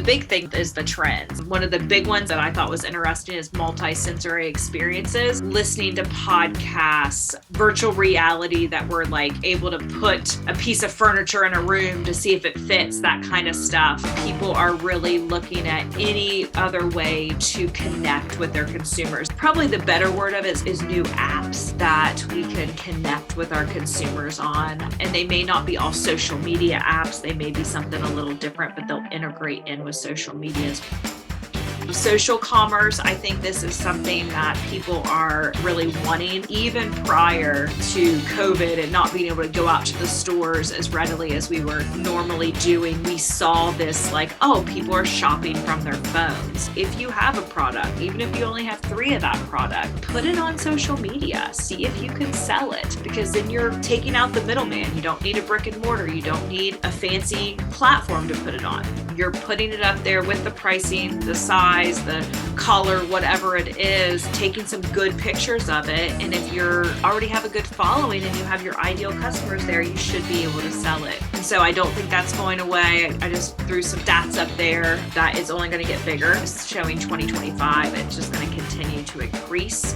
The big thing is the trends. One of the big ones that I thought was interesting is multi-sensory experiences, listening to podcasts, virtual reality that we're like able to put a piece of furniture in a room to see if it fits, that kind of stuff. People are really looking at any other way to connect with their consumers. Probably the better word of it is new apps that we can connect with our consumers on. And they may not be all social media apps. They may be something a little different, but they'll integrate in with social media. Social commerce, I think this is something that people are really wanting. Even prior to COVID and not being able to go out to the stores as readily as we were normally doing, we saw this like, oh, people are shopping from their phones. If you have a product, even if you only have 3 of that product, put it on social media. See if you can sell it, because then you're taking out the middleman. You don't need a brick and mortar. You don't need a fancy platform to put it on. You're putting it up there with the pricing, the size, the color, whatever it is, taking some good pictures of it. And if you're already have a good following and you have your ideal customers there, you should be able to sell it. And so I don't think that's going away. I just threw some stats up there that is only going to get bigger. It's showing 2025. It's just going to continue to increase.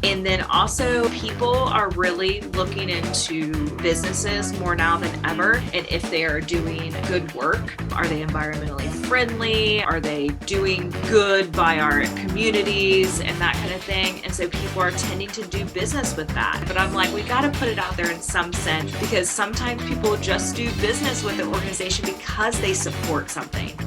And then also people are really looking into businesses more now than ever. And if they are doing good work, are they environmentally friendly? Are they doing good by our communities and that kind of thing? And so people are tending to do business with that. But I'm like, we got to put it out there in some sense, because sometimes people just do business with an organization because they support something.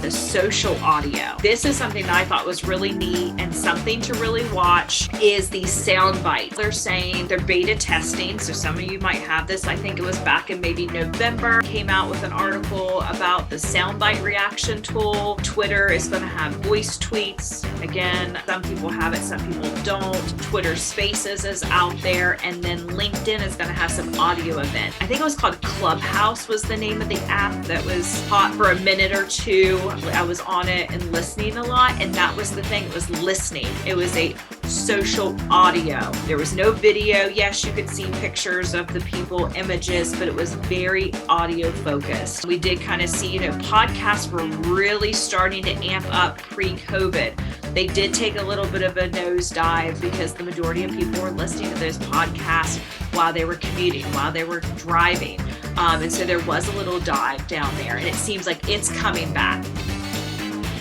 The social audio. This is something that I thought was really neat, and something to really watch is these sound bites. They're saying they're beta testing, so some of you might have this. I think it was back in maybe November, came out with an article about the soundbite reaction tool. Twitter is going to have voice tweets. Again, some people have it, some people don't. Twitter Spaces is out there, and then LinkedIn is going to have some audio event. I think it was called Clubhouse was the name of the app that was hot for a minute or two. I was on it and listening a lot, and that was the thing. It was listening. It was a social audio. There was no video. Yes, you could see pictures of the people, images, but it was very audio focused. We did kind of see, podcasts were really starting to amp up pre-COVID. They did take a little bit of a nosedive because the majority of people were listening to those podcasts while they were commuting, while they were driving. And so there was a little dive down there, and it seems like it's coming back.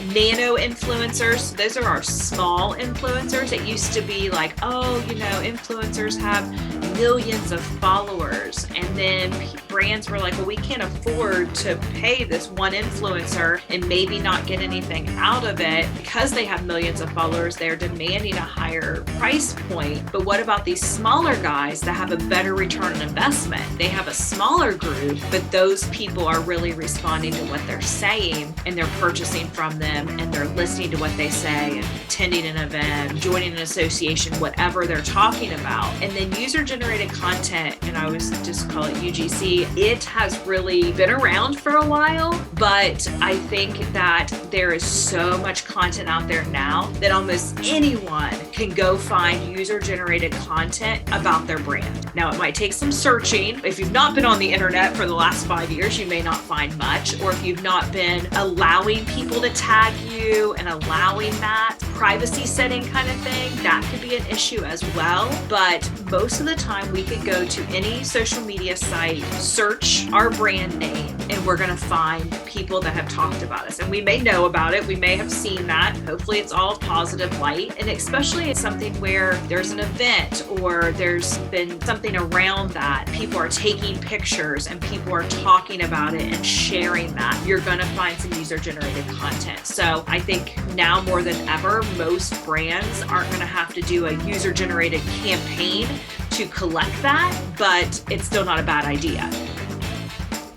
Nano influencers, those are our small influencers. It used to be like, influencers have millions of followers. And then brands were like, well, we can't afford to pay this one influencer and maybe not get anything out of it. Because they have millions of followers, they're demanding a higher price point. But what about these smaller guys that have a better return on investment? They have a smaller group, but those people are really responding to what they're saying, and they're purchasing from them, and they're listening to what they say, and attending an event, joining an association, whatever they're talking about. And then user-generated content, and I always just call it UGC, it has really been around for a while, but I think that there is so much content out there now that almost anyone can go find user-generated content about their brand. Now, it might take some searching. If you've not been on the internet for the last 5 years, you may not find much, or if you've not been allowing people to tag you and allowing that privacy setting kind of thing, that could be an issue as well. But most of the time we can go to any social media site, search our brand name, and we're going to find people that have talked about us. And we may know about it. We may have seen that. Hopefully it's all positive light. And especially it's something where there's an event or there's been something around that. People are taking pictures and people are talking about it and sharing that. You're going to find some user-generated content. So I think now more than ever, most brands aren't going to have to do a user-generated campaign to collect that, but it's still not a bad idea.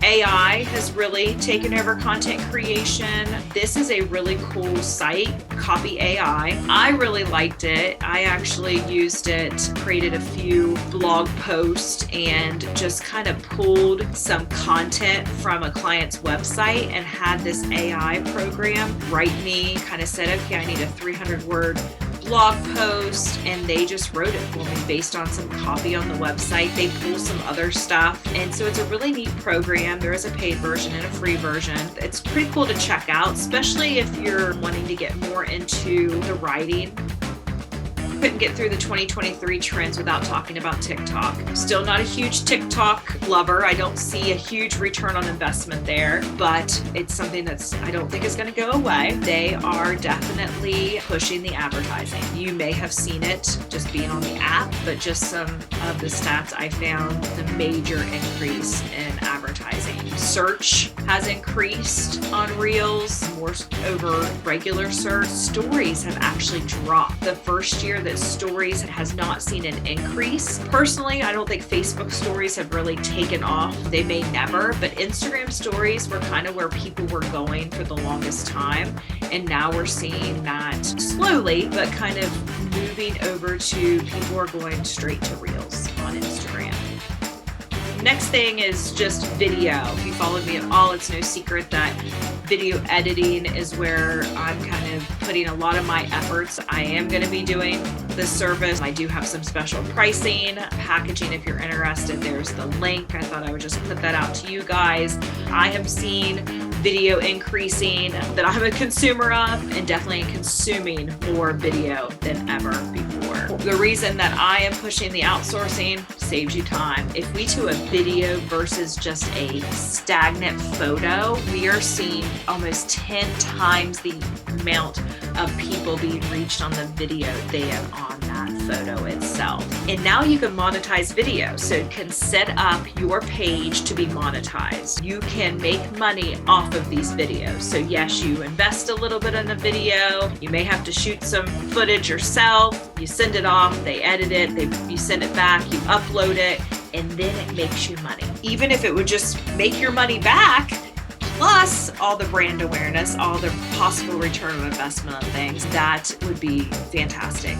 AI has really taken over content creation. This is a really cool site, Copy AI. I really liked it. I actually used it, created a few blog posts, and just kind of pulled some content from a client's website and had this AI program write me, kind of said, okay, I need a 300-word blog post, and they just wrote it for me based on some copy on the website. They pull some other stuff. And so it's a really neat program. There is a paid version and a free version. It's pretty cool to check out, especially if you're wanting to get more into the writing. Couldn't get through the 2023 trends without talking about TikTok. Still not a huge TikTok lover. I don't see a huge return on investment there, but it's something that's I don't think is going to go away. They are definitely pushing the advertising. You may have seen it just being on the app, but just some of the stats I found, the major increase in advertising. Search has increased on Reels, more over regular search. Stories have actually dropped. The first year that Stories has not seen an increase. Personally, I don't think Facebook Stories have really taken off. They may never, but Instagram Stories were kind of where people were going for the longest time. And now we're seeing that slowly, but kind of moving over to people are going straight to Reels on Instagram. Next thing is just video. If you followed me at all, it's no secret that video editing is where I'm kind of putting a lot of my efforts. I am going to be doing this service. I do have some special pricing, packaging if you're interested. There's the link. I thought I would just put that out to you guys. I have seen video increasing that I'm a consumer of, and definitely consuming more video than ever before. The reason that I am pushing the outsourcing saves you time. If we do a video versus just a stagnant photo, we are seeing almost 10 times the amount of people being reached on the video than on that photo itself. And now you can monetize video. So you can set up your page to be monetized. You can make money off of these videos. So yes, you invest a little bit in the video. You may have to shoot some footage yourself. You send it off, they edit it, you send it back, you upload it, and then it makes you money. Even if it would just make your money back, plus all the brand awareness, all the possible return of investment on things, that would be fantastic.